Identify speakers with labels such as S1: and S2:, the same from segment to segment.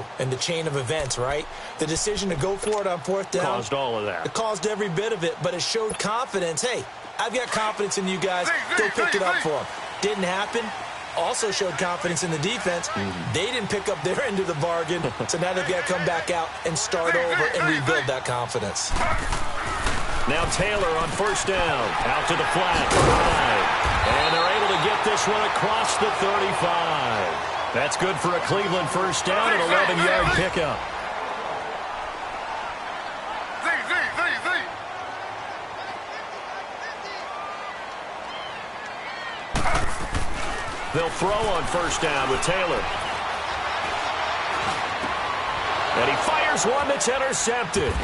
S1: do in the chain of events, right? The decision to go for it on fourth down.
S2: Caused all of that.
S1: It caused every bit of it, but it showed confidence. Hey, I've got confidence in you guys. Go pick it up for them. Didn't happen. Also showed confidence in the defense. They didn't pick up their end of the bargain, so now they've got to come back out and start over and rebuild that confidence.
S2: Now Taylor on first down. Out to the flat. Right. And they're able to get this one across the 35. That's good for a Cleveland first down and 11-yard pickup. They'll throw on first down with Taylor. And he fires one that's intercepted.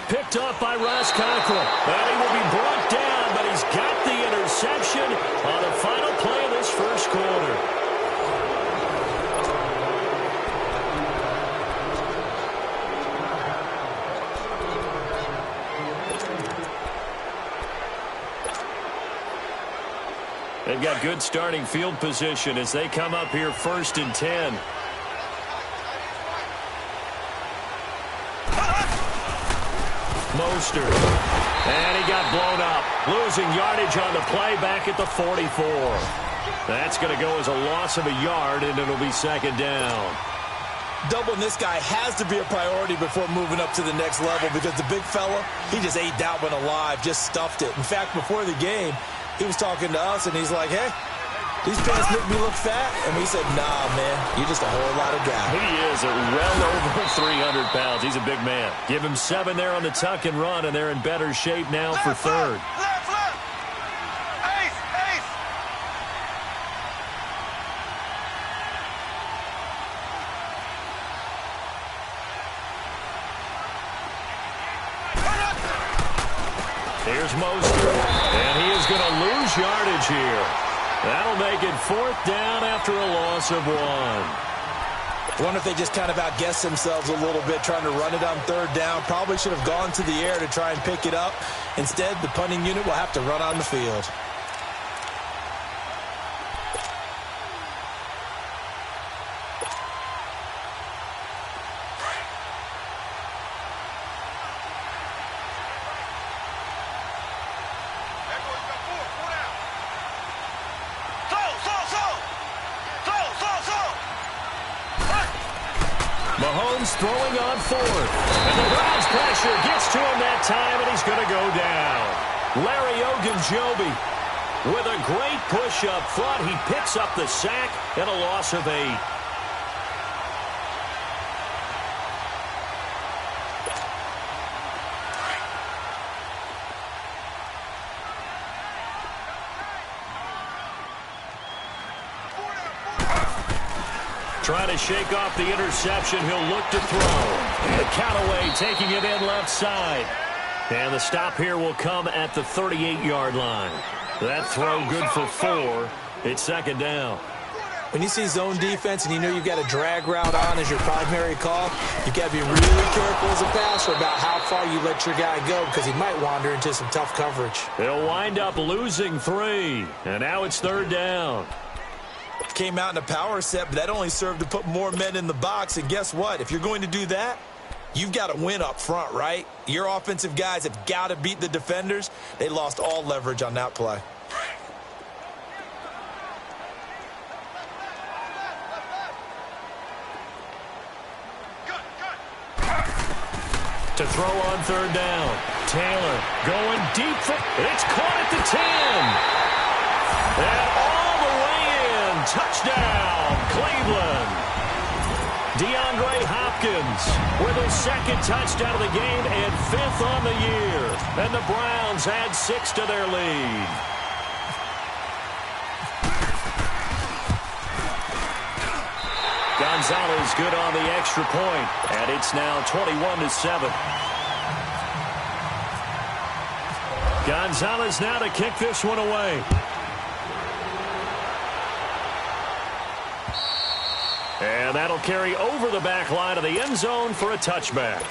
S2: Picked up by Ross Cockrell. And he will be brought down, but he's got the interception on the final play of this first quarter. They've got good starting field position as they come up here 1st and 10. Mostert. And he got blown up. Losing yardage on the play back at the 44. That's going to go as a loss of a yard, and it'll be 2nd down.
S1: Doubling this guy has to be a priority before moving up to the next level because the big fella, he just ate that one alive, just stuffed it. In fact, before the game, he was talking to us, and he's like, hey, these pants make me look fat. And we said, nah, man, you're just a whole lot of guy.
S2: He is at well over 300 pounds. He's a big man. Give him 7 there on the tuck and run, and they're in better shape now for 3rd. Here's Mostert, and he is going to lose yardage here. That'll make it 4th down after a loss of 1.
S1: I wonder if they just kind of outguessed themselves a little bit trying to run it on 3rd down. Probably should have gone to the air to try and pick it up. Instead, the punting unit will have to run on the field.
S2: Throwing on 4th. And the Browns pressure gets to him that time, and he's going to go down. Larry Ogunjobi with a great push up front. He picks up the sack and a loss of 8. Trying to shake off the interception. He'll look to throw. And Callaway taking it in left side. And the stop here will come at the 38-yard line. That throw good for 4. It's 2nd down.
S1: When you see zone defense and you know you've got a drag route on as your primary call, you've got to be really careful as a passer about how far you let your guy go because he might wander into some tough coverage.
S2: They'll wind up losing 3. And now it's 3rd down.
S1: Came out in a power set, but that only served to put more men in the box. And guess what? If you're going to do that, you've got to win up front, right? Your offensive guys have got to beat the defenders. They lost all leverage on that play.
S2: To throw on 3rd down. Taylor going deep. It's caught at the 10. And all the way in. Touchdown, Cleveland. DeAndre Hopkins with his 2nd touchdown of the game and 5th on the year. And the Browns add 6 to their lead. Gonzalez good on the extra point, and it's now 21-7. Gonzalez now to kick this one away. And that'll carry over the back line of the end zone for a touchback.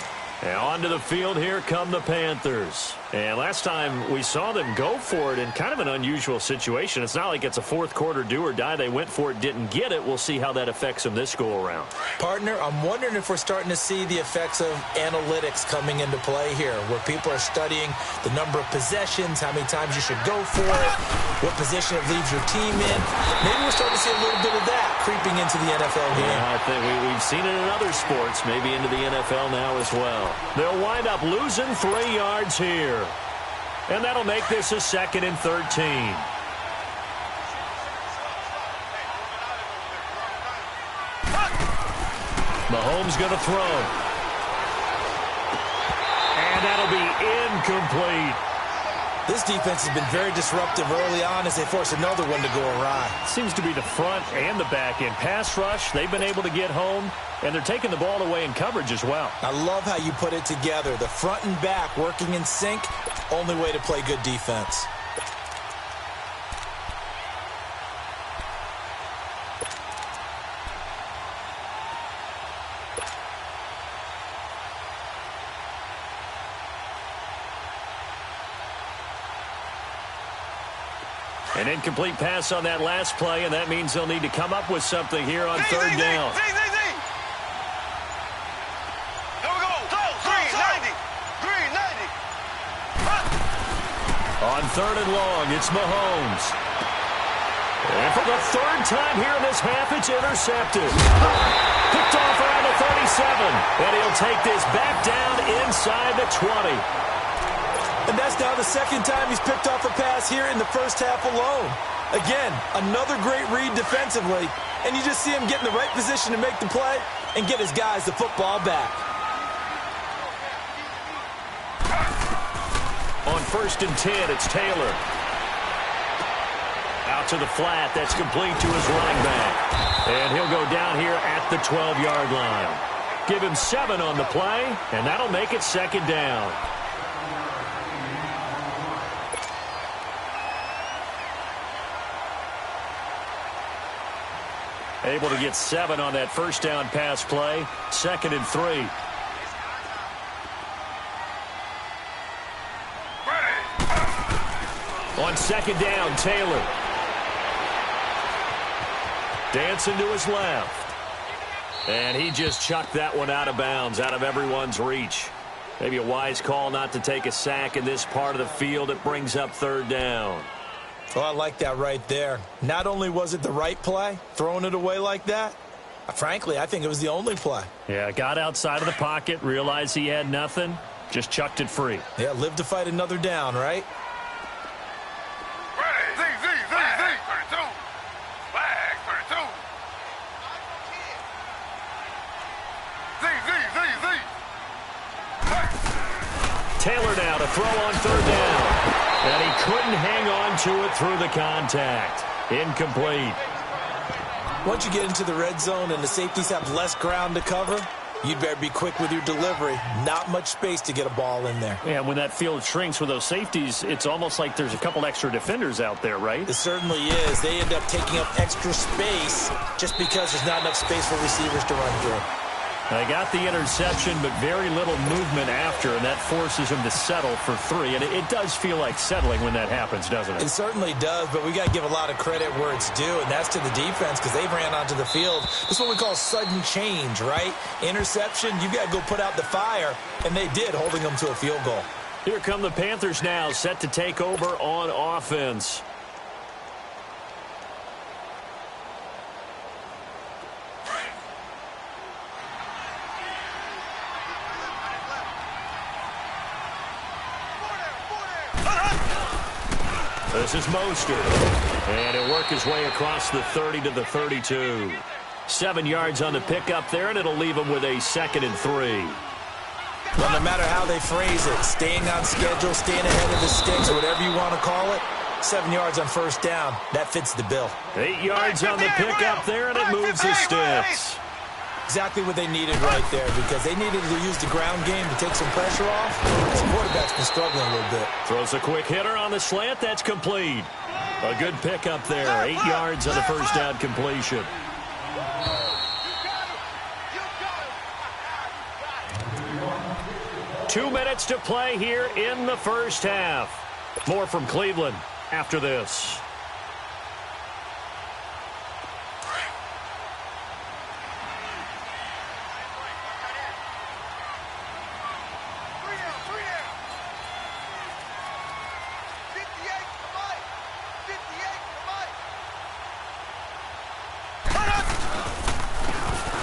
S2: And onto the field here come the Panthers. And last time we saw them go for it in kind of an unusual situation. It's not like it's a fourth quarter do or die. They went for it, didn't get it. We'll see how that affects them this go-around.
S1: Partner, I'm wondering if we're starting to see the effects of analytics coming into play here, where people are studying the number of possessions, how many times you should go for it, what position it leaves your team in. Maybe we're starting to see a little bit of that creeping into the NFL game.
S2: Yeah, I think we've seen it in other sports, maybe into the NFL now as well. They'll wind up losing 3 yards here. And that'll make this a 2nd and 13. Mahomes going to throw. And that'll be incomplete.
S1: This defense has been very disruptive early on as they force another one to go awry.
S2: Seems to be the front and the back end. Pass rush, they've been able to get home, and they're taking the ball away in coverage as well.
S1: I love how you put it together. The front and back working in sync, only way to play good defense.
S2: An incomplete pass on that last play, and that means they'll need to come up with something here on 3rd down.
S3: Here we go. 390.
S2: On 3rd and long, it's Mahomes. And for the 3rd time here in this half, it's intercepted. Picked off around the 37, and he'll take this back down inside the 20.
S1: And that's now the 2nd time he's picked off a pass here in the first half alone. Again, another great read defensively, and you just see him get in the right position to make the play and get his guys the football back.
S2: On 1st and 10, it's Taylor. Out to the flat, that's complete to his running back. And he'll go down here at the 12-yard line. Give him 7 on the play, and that'll make it 2nd down. Able to get 7 on that 1st down pass play. 2nd and 3. On 2nd down, Taylor. Dancing to his left. And he just chucked that one out of bounds, out of everyone's reach. Maybe a wise call not to take a sack in this part of the field. It brings up 3rd down.
S1: Oh, I like that right there. Not only was it the right play, throwing it away like that, frankly, I think it was the only play.
S2: Yeah, got outside of the pocket, realized he had nothing, just chucked it free.
S1: Yeah, live to fight another down, right?
S3: Z. 32. Flag 32. Z.
S2: Taylor now to throw on 3rd down. And he couldn't hang on to it through the contact. Incomplete.
S1: Once you get into the red zone and the safeties have less ground to cover, you'd better be quick with your delivery. Not much space to get a ball in there.
S2: Yeah, when that field shrinks with those safeties, it's almost like there's a couple extra defenders out there, right?
S1: It certainly is. They end up taking up extra space just because there's not enough space for receivers to run through.
S2: They got the interception, but very little movement after, and that forces him to settle for 3. And it does feel like settling when that happens, doesn't it?
S1: It certainly does, but we got to give a lot of credit where it's due, and that's to the defense because they ran onto the field. This is what we call sudden change, right? Interception, you got to go put out the fire, and they did, holding them to a field goal.
S2: Here come the Panthers now, set to take over on offense. This is Mostert. And he'll work his way across the 30 to the 32. 7 yards on the pickup there, and it'll leave him with a 2nd and 3.
S1: Well, no matter how they phrase it, staying on schedule, staying ahead of the sticks, whatever you want to call it, 7 yards on 1st down. That fits the bill.
S2: 8 yards on the pickup there, and it moves the sticks.
S1: Exactly what they needed right there because they needed to use the ground game to take some pressure off. This quarterback's been struggling a little bit.
S2: Throws a quick hitter on the slant. That's complete. A good pickup there. 8 yards on the 1st down completion. 2 minutes to play here in the first half. More from Cleveland after this.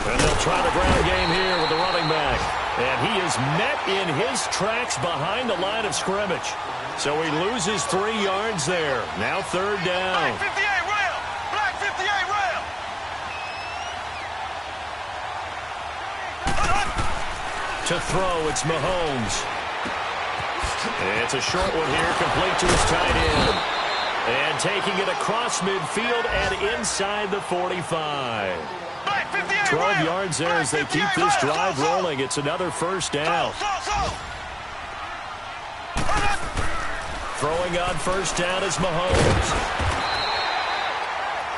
S3: And
S2: they'll try the ground game here with the running back. And he is met in his tracks behind the line of scrimmage. So he loses 3 yards there. Now third down.
S3: Black 58 rail! Black 58 rail!
S2: To throw, it's Mahomes. It's a short one here, complete to his tight end. And taking it across midfield and inside the 45. 12 yards there as they keep this drive rolling. It's another first down. Throwing on first down is Mahomes.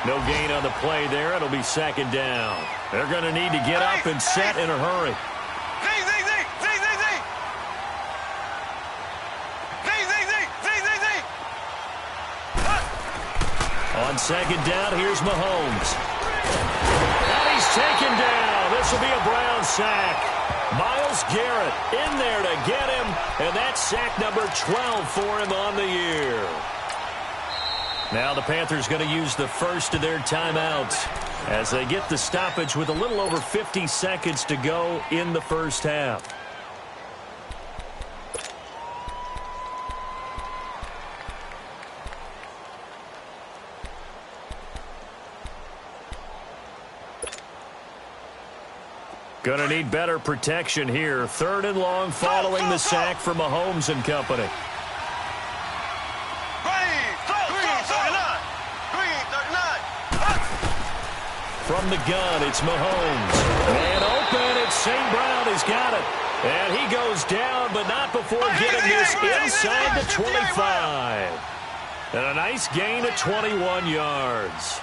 S2: No gain on the play there. It'll be second down. They're going to need to get up and set in a hurry. On second down, here's Mahomes. And he's taken down. This will be a Brown sack. Myles Garrett in there to get him, and that's sack number 12 for him on the year. Now the Panthers going to use the first of their timeouts as they get the stoppage with a little over 50 seconds to go in the first half. Going to need better protection here. Third and long following the sack for Mahomes and company. From the gun, it's Mahomes. And open, it's St. Brown. He's got it. And he goes down, but not before getting this inside the 25. And a nice gain of 21 yards.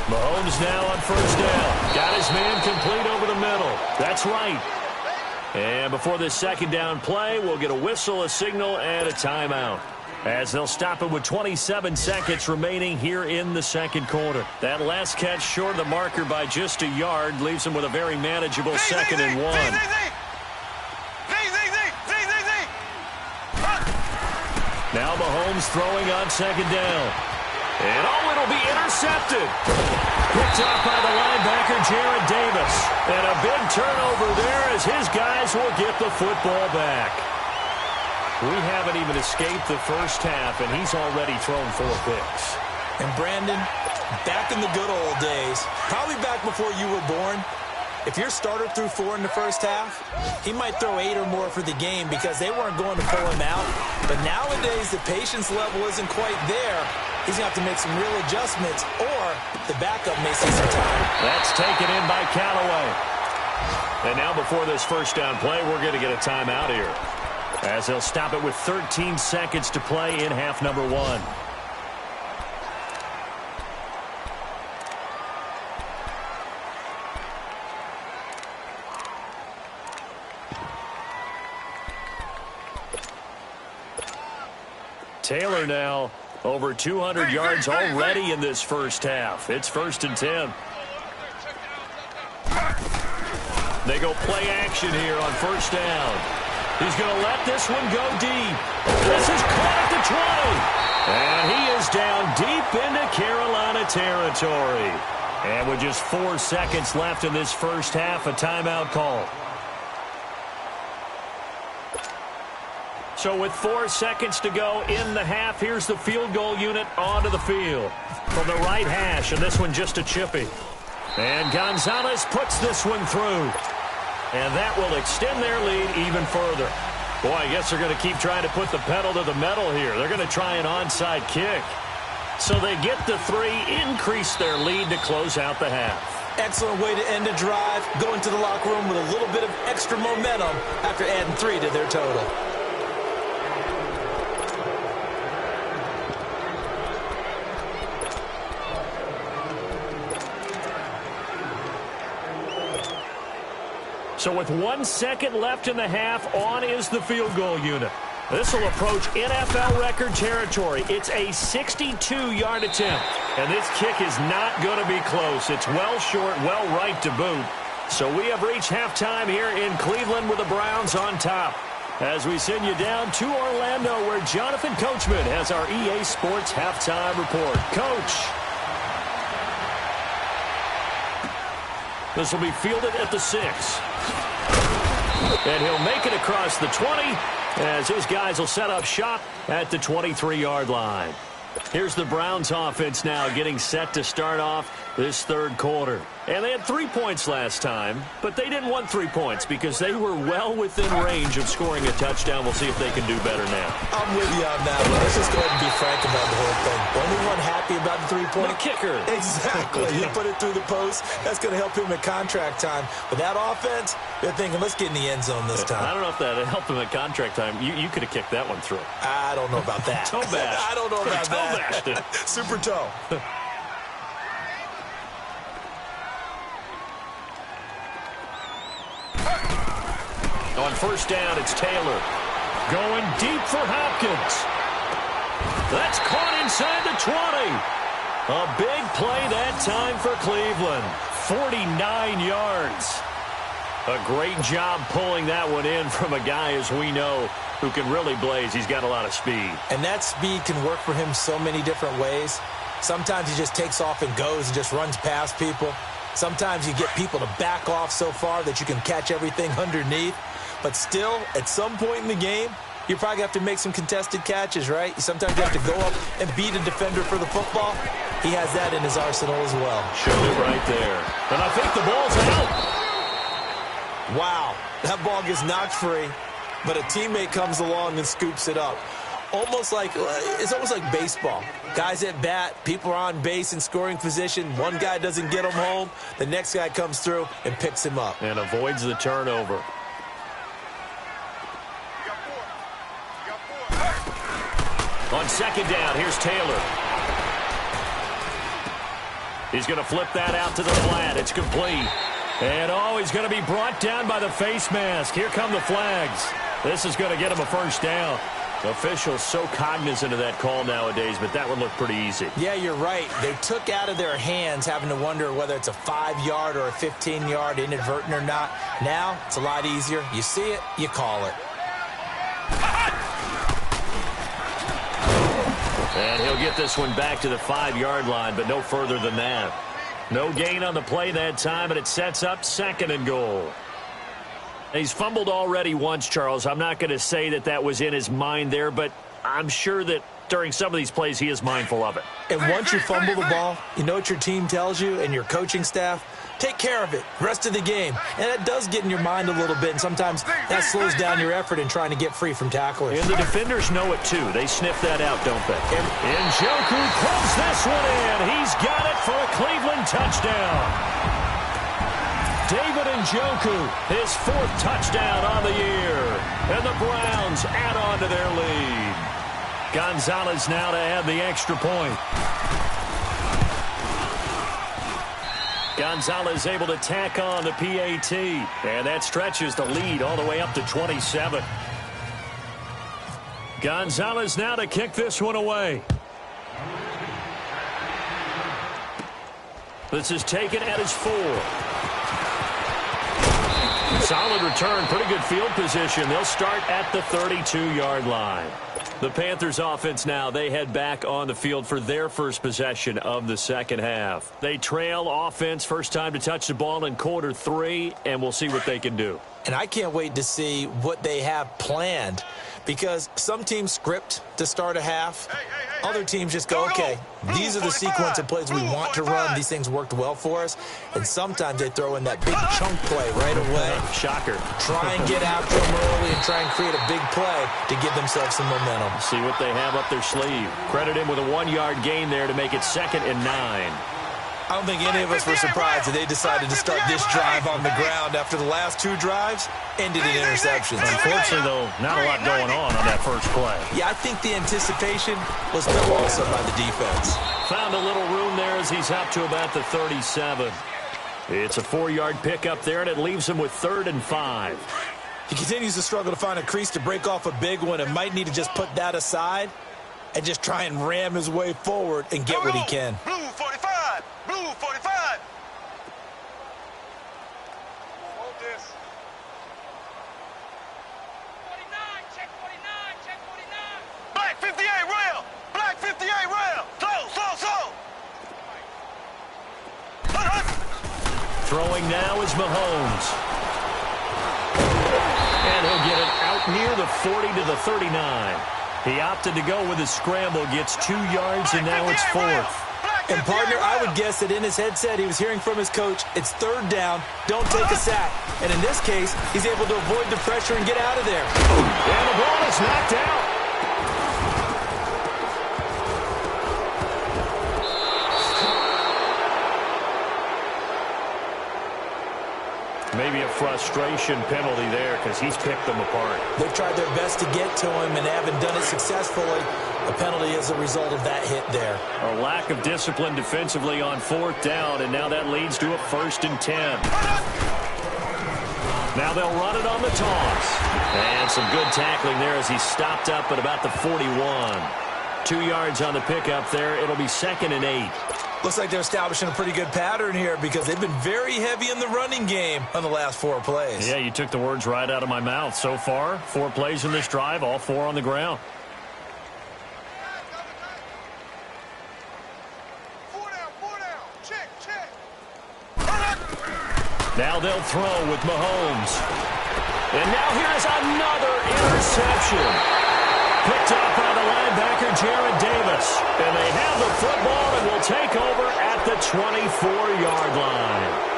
S2: Mahomes now on first down. Got his man complete over the middle. That's right. And before this second down play, we'll get a whistle, a signal, and a timeout, as they'll stop it with 27 seconds remaining here in the second quarter. That last catch short of the marker by just a yard leaves him with a very manageable second and 1. Now Mahomes throwing on second down. And it'll be intercepted. Picked off by the linebacker, Jarrad Davis. And a big turnover there as his guys will get the football back. We haven't even escaped the first half, and he's already thrown 4 picks.
S1: And Brandon, back in the good old days, probably back before you were born, if your starter threw 4 in the first half, he might throw 8 or more for the game because they weren't going to pull him out. But nowadays, the patience level isn't quite there. He's going to have to make some real adjustments, or the backup may see some time.
S2: That's taken in by Callaway. And now before this first down play, we're going to get a timeout here, as they'll stop it with 13 seconds to play in half number 1. Taylor now over 200 yards already in this first half. It's 1st and 10. They go play action here on first down. He's going to let this one go deep. This is caught at the 20. And he is down deep into Carolina territory. And with just 4 seconds left in this first half, a timeout call. So with 4 seconds to go in the half, here's the field goal unit onto the field. From the right hash, and this one just a chippy. And Gonzalez puts this one through. And that will extend their lead even further. Boy, I guess they're going to keep trying to put the pedal to the metal here. They're going to try an onside kick. So they get the 3, increase their lead to close out the half.
S1: Excellent way to end a drive. Go into the locker room with a little bit of extra momentum after adding 3 to their total.
S2: So with 1 second left in the half, on is the field goal unit. This will approach NFL record territory. It's a 62-yard attempt. And this kick is not going to be close. It's well short, well right to boot. So we have reached halftime here in Cleveland with the Browns on top. As we send you down to Orlando, where Jonathan Coachman has our EA Sports halftime report. Coach. This will be fielded at the 6. And he'll make it across the 20 as his guys will set up shop at the 23-yard line. Here's the Browns offense now getting set to start off this third quarter. And they had 3 points last time, but they didn't want 3 points because they were well within range of scoring a touchdown. We'll see if they can do better now.
S1: I'm with you on that one. Let's just go ahead and be frank about the whole thing. Only one happy about the 3-point.
S2: The kicker.
S1: Exactly. He put it through the post. That's going to help him at contract time. But that offense, they're thinking, let's get in the end zone this time.
S2: I don't know if that helped him at contract time. You could have kicked that one through.
S1: I don't know about that.
S2: Toe bash.
S1: I don't know about that.
S2: Toe bashed.
S1: Super toe.
S2: On first down, it's Taylor. Going deep for Hopkins. That's caught inside the 20. A big play that time for Cleveland. 49 yards. A great job pulling that one in from a guy, as we know, who can really blaze. He's got a lot of speed.
S1: And that speed can work for him so many different ways. Sometimes he just takes off and goes and just runs past people. Sometimes you get people to back off so far that you can catch everything underneath. But still, at some point in the game, you probably have to make some contested catches, right? Sometimes you have to go up and beat a defender for the football. He has that in his arsenal as well.
S2: Showed it right there. And I think the ball's out.
S1: Wow, that ball gets knocked free, but a teammate comes along and scoops it up. It's almost like baseball. Guys at bat, people are on base in scoring position. One guy doesn't get him home. The next guy comes through and picks him up.
S2: And avoids the turnover. On second down, here's Taylor. He's going to flip that out to the flat. It's complete. And, he's going to be brought down by the face mask. Here come the flags. This is going to get him a first down. Officials so cognizant of that call nowadays, but that one looked pretty easy.
S1: Yeah, you're right. They took out of their hands having to wonder whether it's a 5-yard or a 15-yard inadvertent or not. Now, it's a lot easier. You see it, you call it.
S2: And he'll get this one back to the 5-yard line, but no further than that. No gain on the play that time, and it sets up 2nd and goal. He's fumbled already once, Charles. I'm not going to say that that was in his mind there, but I'm sure that during some of these plays he is mindful of it.
S1: And once you fumble the ball, you know what your team tells you and your coaching staff? Take care of it rest of the game. And that does get in your mind a little bit, and sometimes that slows down your effort in trying to get free from tacklers.
S2: And the defenders know it, too. They sniff that out, don't they? And Njoku pulls this one in. He's got it for a Cleveland touchdown. David Njoku, his 4th touchdown on the year. And the Browns add on to their lead. Gonzalez now to add the extra point. Gonzalez able to tack on the PAT. And that stretches the lead all the way up to 27. Gonzalez now to kick this one away. This is taken at his 4. Solid return, pretty good field position. They'll start at the 32-yard line. The Panthers offense now, they head back on the field for their first possession of the second half. They trail offense, first time to touch the ball in quarter 3, and we'll see what they can do.
S1: And I can't wait to see what they have planned, because some teams script to start a half. Other teams just go, okay, these are the sequence of plays we want to run. These things worked well for us. And sometimes they throw in that big chunk play right away.
S2: Shocker.
S1: Try and get after them early and try and create a big play to give themselves some momentum.
S2: See what they have up their sleeve. Credit him with a 1-yard gain there to make it 2nd and 9.
S1: I don't think any of us were surprised that they decided to start this drive on the ground after the last 2 drives ended in interceptions.
S2: Unfortunately, though, not a lot going on that first play.
S1: Yeah, I think the anticipation was felt also by the defense.
S2: Found a little room there as he's up to about the 37. It's a 4-yard pickup there, and it leaves him with 3rd and 5.
S1: He continues to struggle to find a crease to break off a big one and might need to just put that aside and just try and ram his way forward and get what he can.
S3: Blue 45. Blue 45. Hold this.
S4: 49, check 49, check 49.
S3: Black 58 rail. Black 58 rail. Slow.
S2: Throwing now is Mahomes. And he'll get it out near the 40 to the 39. He opted to go with his scramble, gets 2 yards, and now it's 4th.
S1: And, partner, I would guess that in his headset he was hearing from his coach, it's 3rd down, don't take a sack. And in this case, he's able to avoid the pressure and get out of there.
S2: And the ball is knocked out. Maybe a frustration penalty there because he's picked them apart.
S1: They've tried their best to get to him and haven't done it successfully. A penalty as a result of that hit there.
S2: A lack of discipline defensively on 4th down, and now that leads to a 1st and 10. Now they'll run it on the toss. And some good tackling there as he stopped up at about the 41. 2 yards on the pickup there. It'll be 2nd and 8.
S1: Looks like they're establishing a pretty good pattern here because they've been very heavy in the running game on the last 4 plays.
S2: Yeah, you took the words right out of my mouth. So far, 4 plays in this drive, all 4 on the ground.
S3: 4 down. Check.
S2: Now they'll throw with Mahomes. And now here's another interception. Picked up by the linebacker, Jared Davis. And they have the football and will take over at the 24-yard line.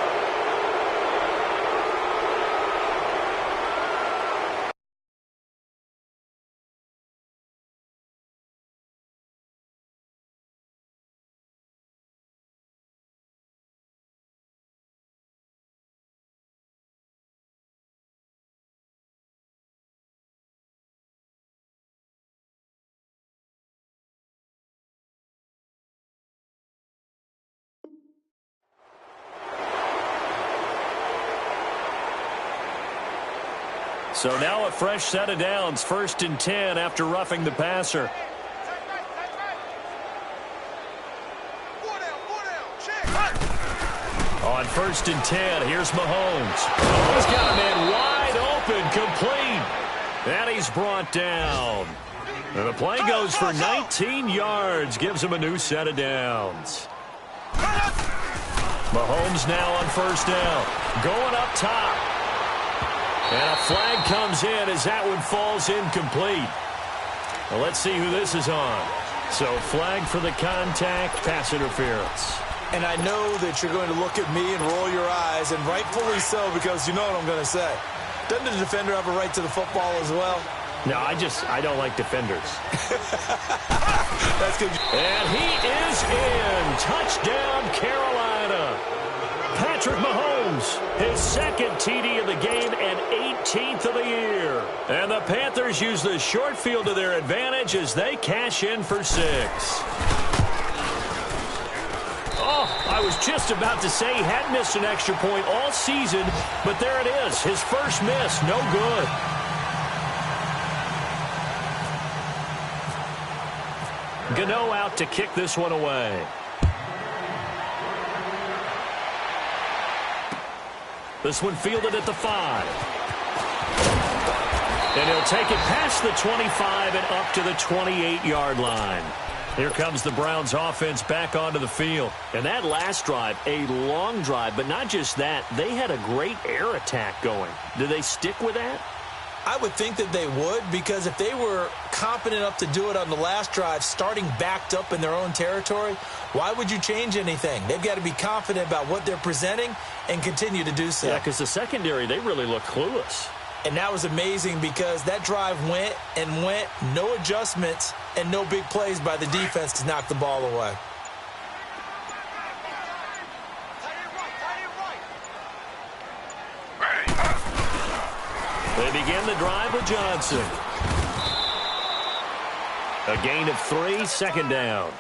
S2: So now a fresh set of downs, 1st and 10 after roughing the passer.
S3: 4 down. Check.
S2: On 1st and 10, here's Mahomes. Oh, he's got a man wide open, complete. And he's brought down. And the play goes for 19 yards, gives him a new set of downs. Mahomes now on 1st down, going up top. And a flag comes in as that one falls incomplete. Well, let's see who this is on. So flag for the contact, pass interference.
S1: And I know that you're going to look at me and roll your eyes, and rightfully so, because you know what I'm going to say. Doesn't the defender have a right to the football as well?
S2: No, I don't like defenders.
S1: That's good.
S2: And he is in. Touchdown, Carolina. Patrick Mahomes, his 2nd TD of the game and 18th of the year. And the Panthers use the short field to their advantage as they cash in for 6. Oh, I was just about to say he hadn't missed an extra point all season, but there it is, his first miss, no good. Gano out to kick this one away. This one fielded at the 5. And he'll take it past the 25 and up to the 28-yard line. Here comes the Browns offense back onto the field. And that last drive, a long drive, but not just that, they had a great air attack going. Do they stick with that?
S1: I would think that they would, because if they were competent enough to do it on the last drive, starting backed up in their own territory, why would you change anything? They've got to be confident about what they're presenting and continue to do so.
S2: Yeah, because the secondary, they really look clueless.
S1: And that was amazing because that drive went and went, no adjustments and no big plays by the defense to knock the ball away.
S2: They begin the drive with Johnson. A gain of 3, 2nd down.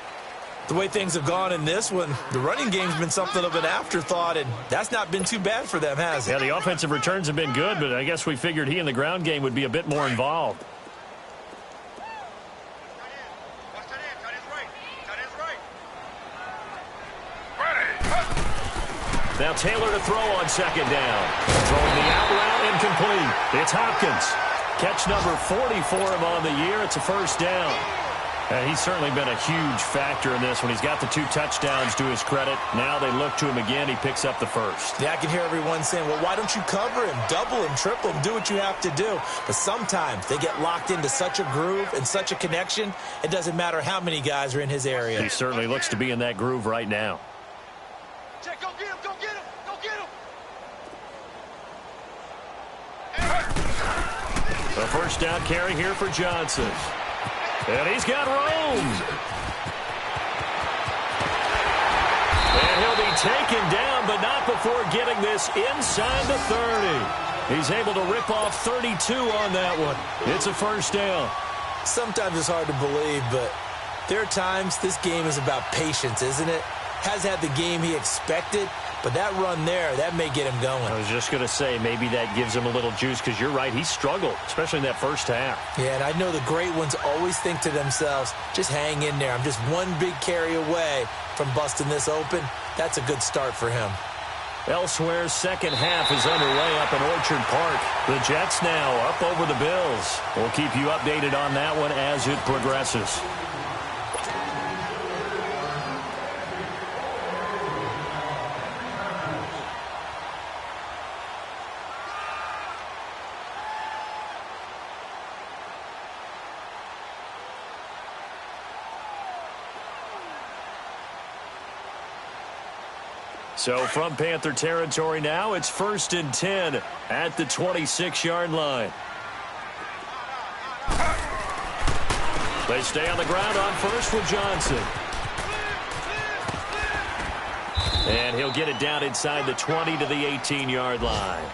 S1: The way things have gone in this one, the running game's been something of an afterthought, and that's not been too bad for them, has it?
S2: Yeah, the offensive returns have been good, but I guess we figured he in the ground game would be a bit more involved. Now Taylor to throw on second down. Throwing the out route incomplete. It's Hopkins. Catch number 40 for him on the year. It's a first down. He's certainly been a huge factor in this one. He's got the 2 touchdowns to his credit. Now they look to him again. He picks up the first.
S1: Yeah, I can hear everyone saying, well, why don't you cover him, double him, triple him, do what you have to do. But sometimes they get locked into such a groove and such a connection, it doesn't matter how many guys are in his area.
S2: He certainly looks to be in that groove right now.
S3: Check, go get him, go get him, go get him.
S2: A first down carry here for Johnson. And he's got room. And he'll be taken down, but not before getting this inside the 30. He's able to rip off 32 on that one. It's a first down.
S1: Sometimes it's hard to believe, but there are times this game is about patience, isn't it? Has had the game he expected, but that run there, that may get him going.
S2: I was just going to say, maybe that gives him a little juice, because you're right, he struggled, especially in that first half.
S1: Yeah, and I know the great ones always think to themselves, just hang in there. I'm just one big carry away from busting this open. That's a good start for him.
S2: Elsewhere, second half is underway up in Orchard Park. The Jets now up over the Bills. We'll keep you updated on that one as it progresses. So from Panther territory now, it's 1st and 10 at the 26-yard line. They stay on the ground on first with Johnson. And he'll get it down inside the 20 to the 18-yard line.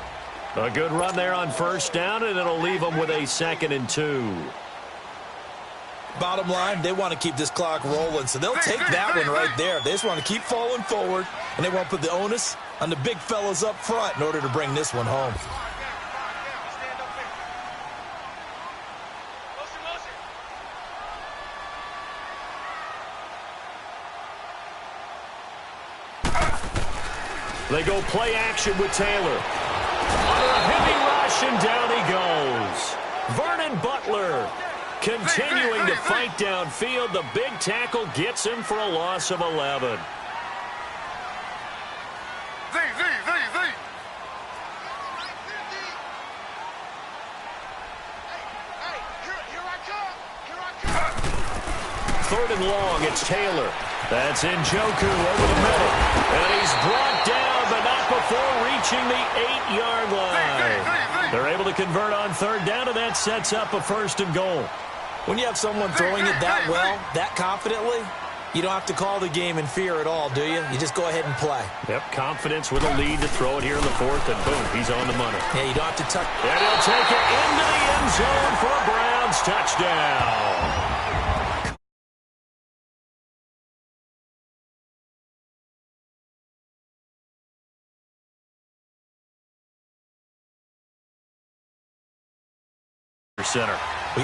S2: A good run there on first down, and it'll leave them with a 2nd and 2.
S1: Bottom line, they want to keep this clock rolling, so they'll take that one right there. They just want to keep falling forward, and they want to put the onus on the big fellas up front in order to bring this one home.
S2: They go play action with Taylor. Under a heavy rush, and down he goes. Vernon Butler continuing to fight downfield. The big tackle gets him for a loss of 11. Third and long, it's Taylor. That's Njoku over the middle. And he's brought down, but not before reaching the 8-yard line. They're able to convert on third down, and that sets up a 1st and goal.
S1: When you have someone throwing it that well, that confidently, you don't have to call the game in fear at all, do you? You just go ahead and play.
S2: Yep, confidence with a lead to throw it here in the 4th, and boom, he's on the money.
S1: Yeah, you don't have to touch.
S2: And he'll take it into the end zone for a Browns touchdown. Center.
S1: We